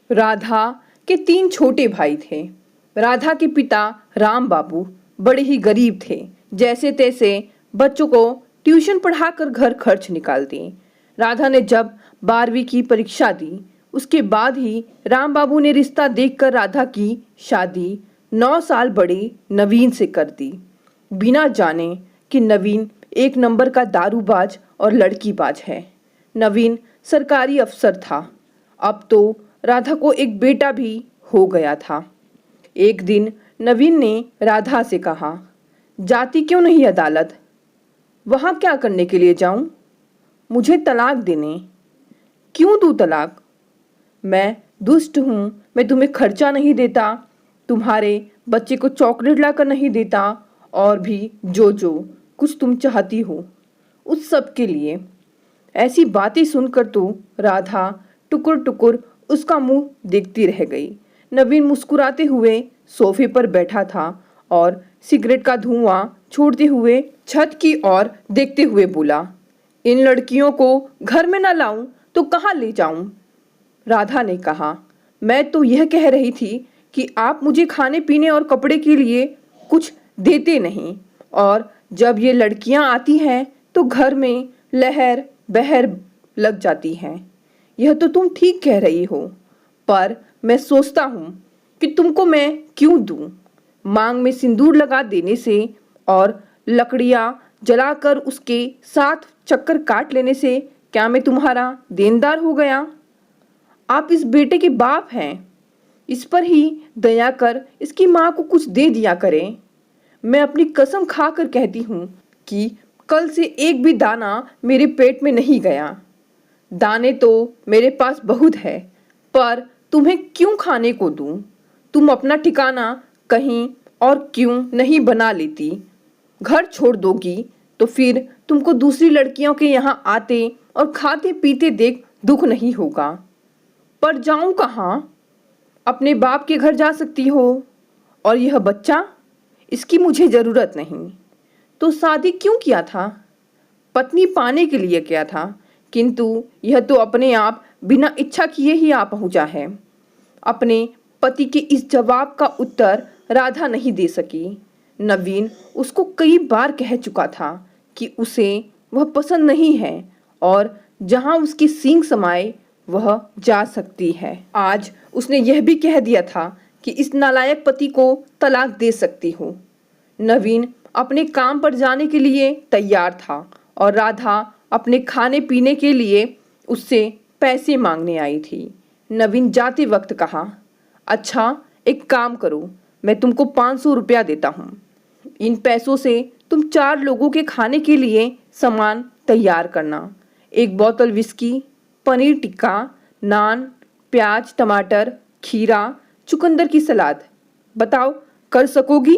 राधा के 3 छोटे भाई थे। राधा के पिता राम बाबू बड़े ही गरीब थे। जैसे तैसे बच्चों को ट्यूशन पढ़ाकर घर खर्च निकालते। राधा ने जब 12वीं की परीक्षा दी, उसके बाद ही राम बाबू ने रिश्ता देखकर राधा की शादी 9 साल बड़े नवीन से कर दी, बिना जाने कि नवीन एक नंबर का दारूबाज और लड़कीबाज है। नवीन सरकारी अफसर था। अब तो राधा को एक बेटा भी हो गया था। एक दिन नवीन ने राधा से कहा, जाती क्यों नहीं अदालत? वहाँ क्या करने के लिए जाऊं? मुझे तलाक देने। क्यों दूं तलाक? मैं दुष्ट हूँ, मैं तुम्हें खर्चा नहीं देता, तुम्हारे बच्चे को चॉकलेट लाकर नहीं देता, और भी जो जो कुछ तुम चाहती हो उस सब के लिए। ऐसी बातें सुनकर तो राधा टुकुर टुकुर उसका मुंह देखती रह गई। नवीन मुस्कुराते हुए सोफे पर बैठा था और सिगरेट का धुआं छोड़ते हुए छत की ओर देखते हुए बोला, इन लड़कियों को घर में ना लाऊं तो कहाँ ले जाऊं? राधा ने कहा, मैं तो यह कह रही थी कि आप मुझे खाने पीने और कपड़े के लिए कुछ देते नहीं, और जब ये लड़कियां आती हैं तो घर में लहर बहर लग जाती हैं। यह तो तुम ठीक कह रही हो, पर मैं सोचता हूँ कि तुमको मैं क्यों दूं? मांग में सिंदूर लगा देने से और लकड़ियाँ जलाकर उसके साथ चक्कर काट लेने से क्या मैं तुम्हारा देनदार हो गया? आप इस बेटे के बाप हैं, इस पर ही दया कर इसकी माँ को कुछ दे दिया करें। मैं अपनी कसम खाकर कहती हूँ कि कल से एक भी दाना मेरे पेट में नहीं गया। दाने तो मेरे पास बहुत है, पर तुम्हें क्यों खाने को दूं? तुम अपना ठिकाना कहीं और क्यों नहीं बना लेती? घर छोड़ दोगी तो फिर तुमको दूसरी लड़कियों के यहाँ आते और खाते पीते देख दुख नहीं होगा। पर जाऊं कहाँ? अपने बाप के घर जा सकती हो। और यह बच्चा, इसकी मुझे जरूरत नहीं। तो शादी क्यों किया था? पत्नी पाने के लिए किया था, किंतु यह तो अपने आप बिना इच्छा किए ही आ पहुंचा है। अपने पति के इस जवाब का उत्तर राधा नहीं दे सकी। नवीन उसको कई बार कह चुका था कि उसे वह पसंद नहीं है और जहां उसकी सींग समाए वह जा सकती है। आज उसने यह भी कह दिया था कि इस नालायक पति को तलाक दे सकती हो। नवीन अपने काम पर जाने के लिए तैयार था और राधा अपने खाने पीने के लिए उससे पैसे मांगने आई थी। नवीन जाते वक्त कहा, अच्छा एक काम करो, मैं तुमको 500 रुपया देता हूँ। इन पैसों से तुम 4 लोगों के खाने के लिए सामान तैयार करना। एक बोतल विस्की, पनीर टिक्का, नान, प्याज, टमाटर, खीरा, चुकंदर की सलाद। बताओ कर सकोगी?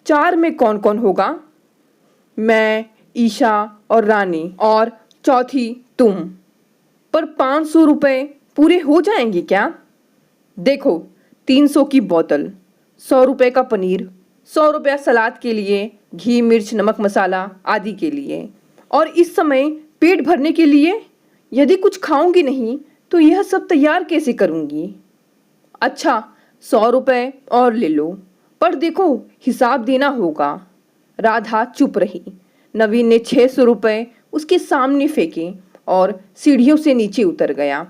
4 में कौन कौन होगा? मैं, ईशा और रानी, और चौथी तुम। पर 500 रुपये पूरे हो जाएंगे क्या? देखो, 300 की बोतल, 100 रुपये का पनीर, 100 रुपया सलाद के लिए, घी मिर्च नमक मसाला आदि के लिए, और इस समय पेट भरने के लिए। यदि कुछ खाऊंगी नहीं तो यह सब तैयार कैसे करूंगी? अच्छा 100 रुपये और ले लो, पर देखो हिसाब देना होगा। राधा चुप रही। नवीन ने 600 रुपये उसके सामने फेंके और सीढ़ियों से नीचे उतर गया।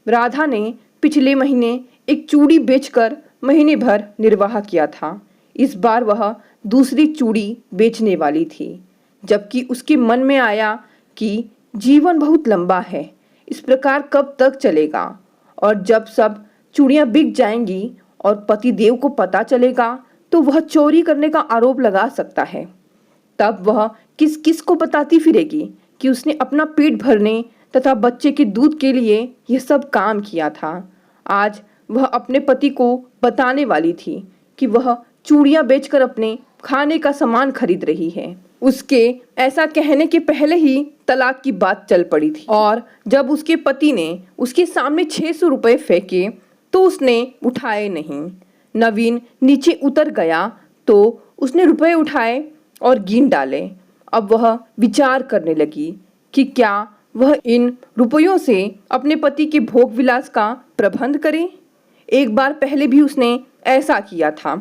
राधा ने पिछले महीने एक चूड़ी बेचकर महीने भर निर्वाह किया था। इस बार वह दूसरी चूड़ी बेचने वाली थी, जबकि उसके मन में आया कि जीवन बहुत लंबा है, इस प्रकार कब तक चलेगा, और जब सब चूड़ियां बिक जाएंगी और पति देव को पता चलेगा तो वह चोरी करने का आरोप लगा सकता है। तब वह किस किस को बताती फिरेगी कि उसने अपना पेट भरने तथा बच्चे के दूध के लिए यह सब काम किया था। आज वह अपने पति को बताने वाली थी कि वह चूड़ियां बेचकर अपने खाने का सामान खरीद रही है। उसके ऐसा कहने के पहले ही तलाक की बात चल पड़ी थी, और जब उसके पति ने उसके सामने 600 रुपये फेंके तो उसने उठाए नहीं। नवीन नीचे उतर गया तो उसने रुपए उठाए और गिन डाले। अब वह विचार करने लगी कि क्या वह इन रुपयों से अपने पति के भोग विलास का प्रबंध करे। एक बार पहले भी उसने ऐसा किया था।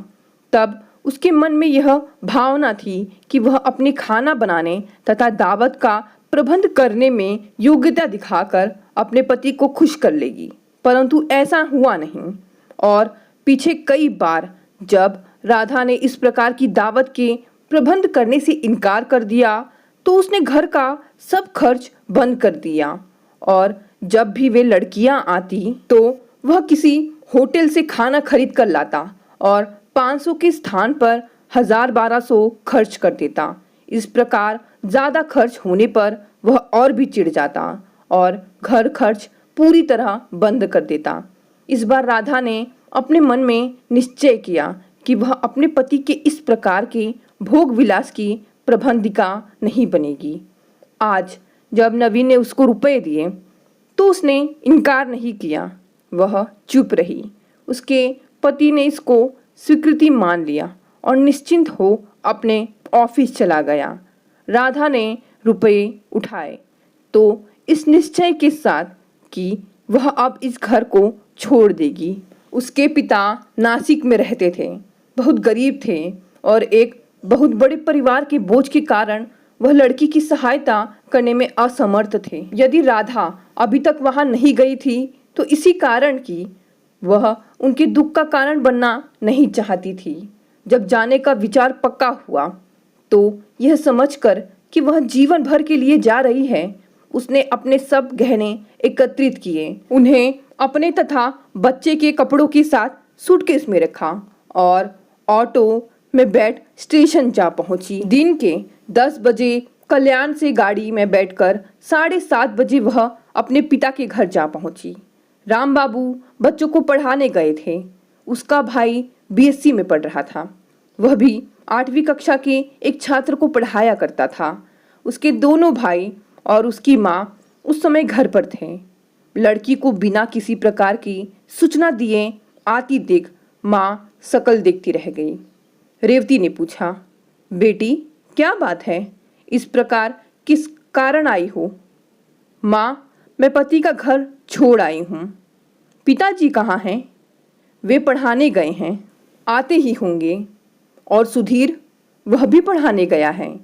तब उसके मन में यह भावना थी कि वह अपने खाना बनाने तथा दावत का प्रबंध करने में योग्यता दिखाकर अपने पति को खुश कर लेगी, परंतु ऐसा हुआ नहीं। और पीछे कई बार जब राधा ने इस प्रकार की दावत के प्रबंध करने से इनकार कर दिया तो उसने घर का सब खर्च बंद कर दिया। और जब भी वे लड़कियां आती तो वह किसी होटल से खाना खरीद कर लाता और 500 के स्थान पर 1000-1200 खर्च कर देता। इस प्रकार ज़्यादा खर्च होने पर वह और भी चिढ़ जाता और घर खर्च पूरी तरह बंद कर देता। इस बार राधा ने अपने मन में निश्चय किया कि वह अपने पति के इस प्रकार के भोग विलास की प्रबंधिका नहीं बनेगी। आज जब नवीन ने उसको रुपए दिए तो उसने इनकार नहीं किया, वह चुप रही। उसके पति ने इसको स्वीकृति मान लिया और निश्चिंत हो अपने ऑफिस चला गया। राधा ने रुपए उठाए तो इस निश्चय के साथ कि वह अब इस घर को छोड़ देगी। उसके पिता नासिक में रहते थे, बहुत गरीब थे और एक बहुत बड़े परिवार के बोझ के कारण वह लड़की की सहायता करने में असमर्थ थे। यदि राधा अभी तक वहां नहीं गई थी तो इसी कारण कि वह उनके दुख का कारण बनना नहीं चाहती थी। जब जाने का विचार पक्का हुआ तो यह समझकर कि वह जीवन भर के लिए जा रही है, उसने अपने सब गहने एकत्रित किए, उन्हें अपने तथा बच्चे के कपड़ों के साथ सूटकेस में रखा और ऑटो में बैठ स्टेशन जा पहुंची। दिन के 10 बजे कल्याण से गाड़ी में बैठकर 7:30 बजे वह अपने पिता के घर जा पहुंची। राम बाबू बच्चों को पढ़ाने गए थे। उसका भाई बीएससी में पढ़ रहा था। वह भी 8वीं कक्षा के एक छात्र को पढ़ाया करता था। उसके दोनों भाई और उसकी माँ उस समय घर पर थे। लड़की को बिना किसी प्रकार की सूचना दिए आती देख माँ शकल देखती रह गई। रेवती ने पूछा, बेटी क्या बात है, इस प्रकार किस कारण आई हो? माँ, मैं पति का घर छोड़ आई हूँ। पिताजी कहाँ हैं? वे पढ़ाने गए हैं, आते ही होंगे। और सुधीर, वह भी पढ़ाने गया है।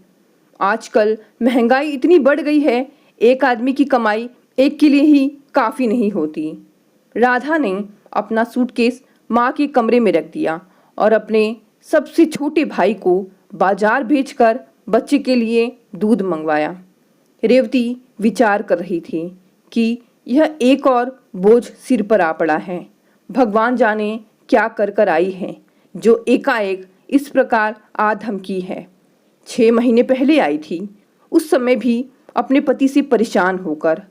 आजकल महंगाई इतनी बढ़ गई है, एक आदमी की कमाई एक के लिए ही काफ़ी नहीं होती। राधा ने अपना सूटकेस माँ के कमरे में रख दिया और अपने सबसे छोटे भाई को बाजार भेजकर बच्चे के लिए दूध मंगवाया। रेवती विचार कर रही थी कि यह एक और बोझ सिर पर आ पड़ा है। भगवान जाने क्या कर कर आई है जो एकाएक इस प्रकार आ धमकी है। 6 महीने पहले आई थी, उस समय भी अपने पति से परेशान होकर।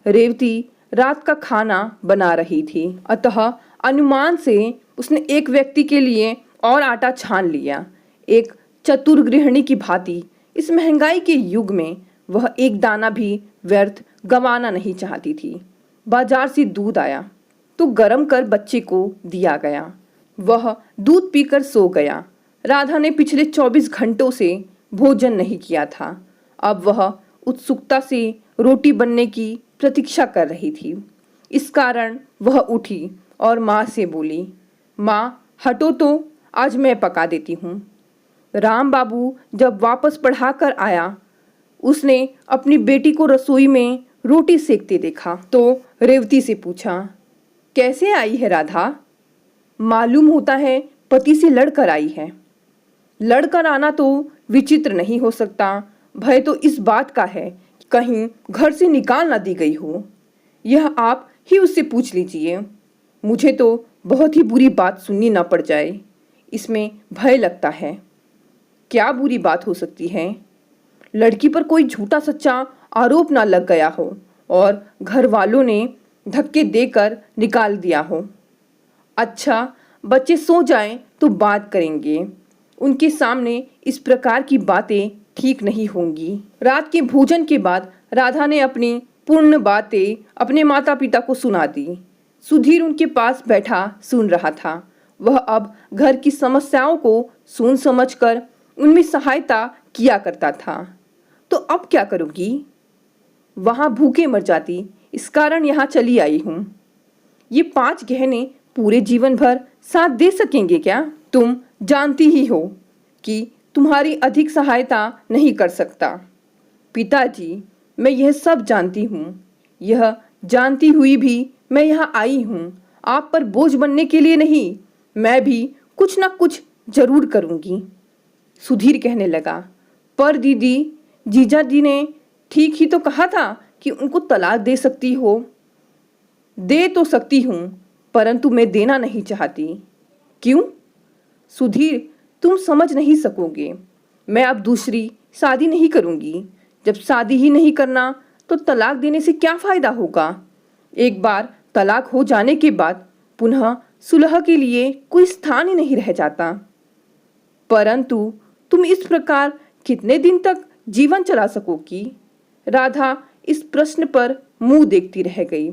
रेवती रात का खाना बना रही थी, अतः अनुमान से उसने एक व्यक्ति के लिए और आटा छान लिया। एक चतुर गृहिणी की भांति इस महंगाई के युग में वह एक दाना भी व्यर्थ गंवाना नहीं चाहती थी। बाजार से दूध आया तो गर्म कर बच्चे को दिया गया। वह दूध पीकर सो गया। राधा ने पिछले 24 घंटों से भोजन नहीं किया था। अब वह उत्सुकता से रोटी बनने की प्रतीक्षा कर रही थी। इस कारण वह उठी और माँ से बोली, माँ हटो तो, आज मैं पका देती हूँ। राम बाबू जब वापस पढ़ा कर आया, उसने अपनी बेटी को रसोई में रोटी सेकते देखा तो रेवती से पूछा, कैसे आई है राधा? मालूम होता है पति से लड़कर आई है। लड़कर आना तो विचित्र नहीं हो सकता, भय तो इस बात का है कि कहीं घर से निकाल ना दी गई हो। यह आप ही उससे पूछ लीजिए। मुझे तो बहुत ही बुरी बात सुननी ना पड़ जाए, इसमें भय लगता है। क्या बुरी बात हो सकती है? लड़की पर कोई झूठा सच्चा आरोप ना लग गया हो और घर वालों ने धक्के देकर निकाल दिया हो। अच्छा, बच्चे सो जाएं तो बात करेंगे। उनके सामने इस प्रकार की बातें ठीक नहीं होंगी। रात के भोजन के बाद राधा ने अपनी पूर्ण बातें अपने माता पिता को सुना दी। सुधीर उनके पास बैठा सुन रहा था। वह अब घर की समस्याओं को सुन समझकर उनमें सहायता किया करता था। तो अब क्या करोगी? वहाँ भूखे मर जाती, इस कारण यहाँ चली आई हूँ। ये 5 गहने पूरे जीवन भर साथ दे सकेंगे क्या? तुम जानती ही हो कि तुम्हारी अधिक सहायता नहीं कर सकता। पिताजी, मैं यह सब जानती हूँ। यह जानती हुई भी मैं यहाँ आई हूँ आप पर बोझ बनने के लिए नहीं। मैं भी कुछ ना कुछ जरूर करूँगी। सुधीर कहने लगा, पर दीदी, जीजा जी ने ठीक ही तो कहा था कि उनको तलाक दे सकती हो। दे तो सकती हूँ, परंतु मैं देना नहीं चाहती। क्यों? सुधीर, तुम समझ नहीं सकोगे। मैं अब दूसरी शादी नहीं करूँगी। जब शादी ही नहीं करना तो तलाक देने से क्या फ़ायदा होगा? एक बार तलाक हो जाने के बाद पुनः सुलह के लिए कोई स्थान ही नहीं रह जाता। परंतु तुम इस प्रकार कितने दिन तक जीवन चला सकोगी? राधा इस प्रश्न पर मुंह देखती रह गई।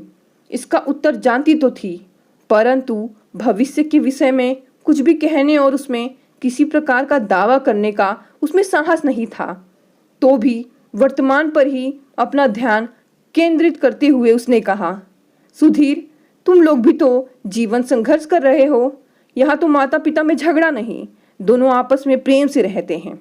इसका उत्तर जानती तो थी, परंतु भविष्य के विषय में कुछ भी कहने और उसमें किसी प्रकार का दावा करने का उसमें साहस नहीं था। तो भी वर्तमान पर ही अपना ध्यान केंद्रित करते हुए उसने कहा, सुधीर, तुम लोग भी तो जीवन संघर्ष कर रहे हो। यहाँ तो माता पिता में झगड़ा नहीं, दोनों आपस में प्रेम से रहते हैं।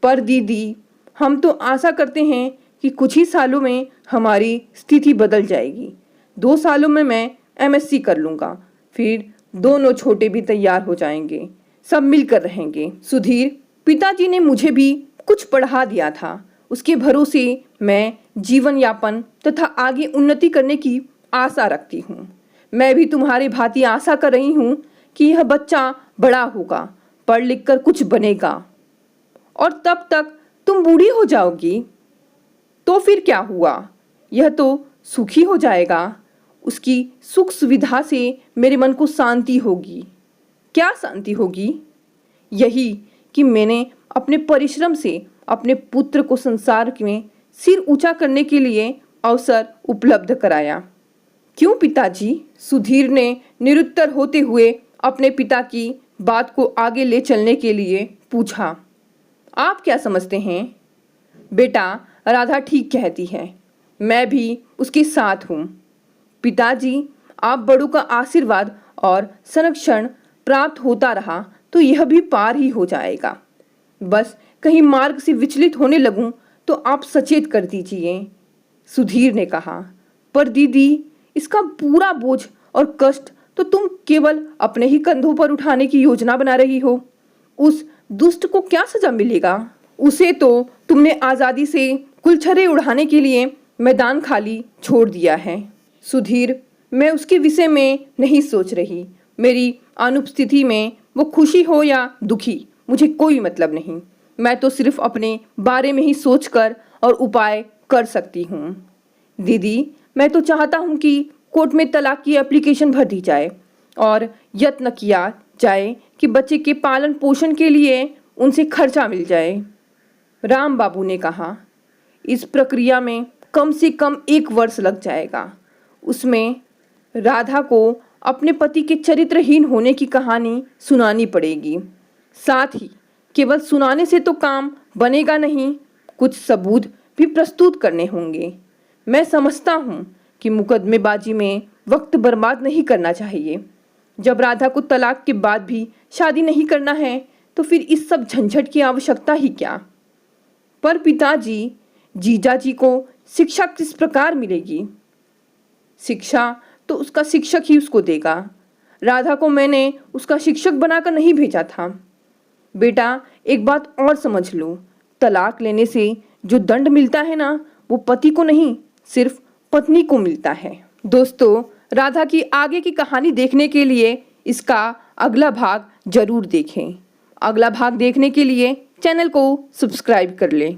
पर दीदी, हम तो आशा करते हैं कि कुछ ही सालों में हमारी स्थिति बदल जाएगी। 2 सालों में मैं MSc कर लूँगा, फिर दोनों छोटे भी तैयार हो जाएंगे, सब मिलकर रहेंगे। सुधीर, पिताजी ने मुझे भी कुछ पढ़ा दिया था, उसके भरोसे मैं जीवन यापन तथा आगे उन्नति करने की आशा रखती हूँ। मैं भी तुम्हारी भांति आशा कर रही हूँ कि यह बच्चा बड़ा होगा, पढ़ लिख कर कुछ बनेगा, और तब तक तुम बूढ़ी हो जाओगी। तो फिर क्या हुआ? यह तो सुखी हो जाएगा। उसकी सुख सुविधा से मेरे मन को शांति होगी। क्या शांति होगी? यही कि मैंने अपने परिश्रम से अपने पुत्र को संसार में सिर ऊंचा करने के लिए अवसर उपलब्ध कराया। क्यों पिताजी? सुधीर ने निरुत्तर होते हुए अपने पिता की बात को आगे ले चलने के लिए पूछा। आप क्या समझते हैं? बेटा, राधा ठीक कहती है, मैं भी उसके साथ हूँ। पिताजी, आप बड़ों का आशीर्वाद और संरक्षण प्राप्त होता रहा तो यह भी पार ही हो जाएगा। बस कहीं मार्ग से विचलित होने लगूं तो आप सचेत कर दीजिए। सुधीर ने कहा, पर दीदी, इसका पूरा बोझ और कष्ट तो तुम केवल अपने ही कंधों पर उठाने की योजना बना रही हो। उस दुष्ट को क्या सजा मिलेगा? उसे तो तुमने आज़ादी से गुलछर्रे उड़ाने के लिए मैदान खाली छोड़ दिया है। सुधीर, मैं उसके विषय में नहीं सोच रही। मेरी अनुपस्थिति में वो खुशी हो या दुखी, मुझे कोई मतलब नहीं। मैं तो सिर्फ अपने बारे में ही सोचकर और उपाय कर सकती हूँ। दीदी, मैं तो चाहता हूँ कि कोर्ट में तलाक की एप्लीकेशन भर दी जाए और यत्न किया जाए कि बच्चे के पालन पोषण के लिए उनसे खर्चा मिल जाए। राम बाबू ने कहा, इस प्रक्रिया में कम से कम 1 वर्ष लग जाएगा। उसमें राधा को अपने पति के चरित्रहीन होने की कहानी सुनानी पड़ेगी। साथ ही केवल सुनाने से तो काम बनेगा नहीं, कुछ सबूत भी प्रस्तुत करने होंगे। मैं समझता हूँ कि मुकदमेबाजी में वक्त बर्बाद नहीं करना चाहिए। जब राधा को तलाक के बाद भी शादी नहीं करना है तो फिर इस सब झंझट की आवश्यकता ही क्या? पर पिताजी, जीजा जी को शिक्षा किस प्रकार मिलेगी? शिक्षा तो उसका शिक्षक ही उसको देगा। राधा को मैंने उसका शिक्षक बनाकर नहीं भेजा था। बेटा, एक बात और समझ लो, तलाक लेने से जो दंड मिलता है ना, वो पति को नहीं, सिर्फ पत्नी को मिलता है। दोस्तों, राधा की आगे की कहानी देखने के लिए इसका अगला भाग जरूर देखें। अगला भाग देखने के लिए चैनल को सब्सक्राइब कर लें।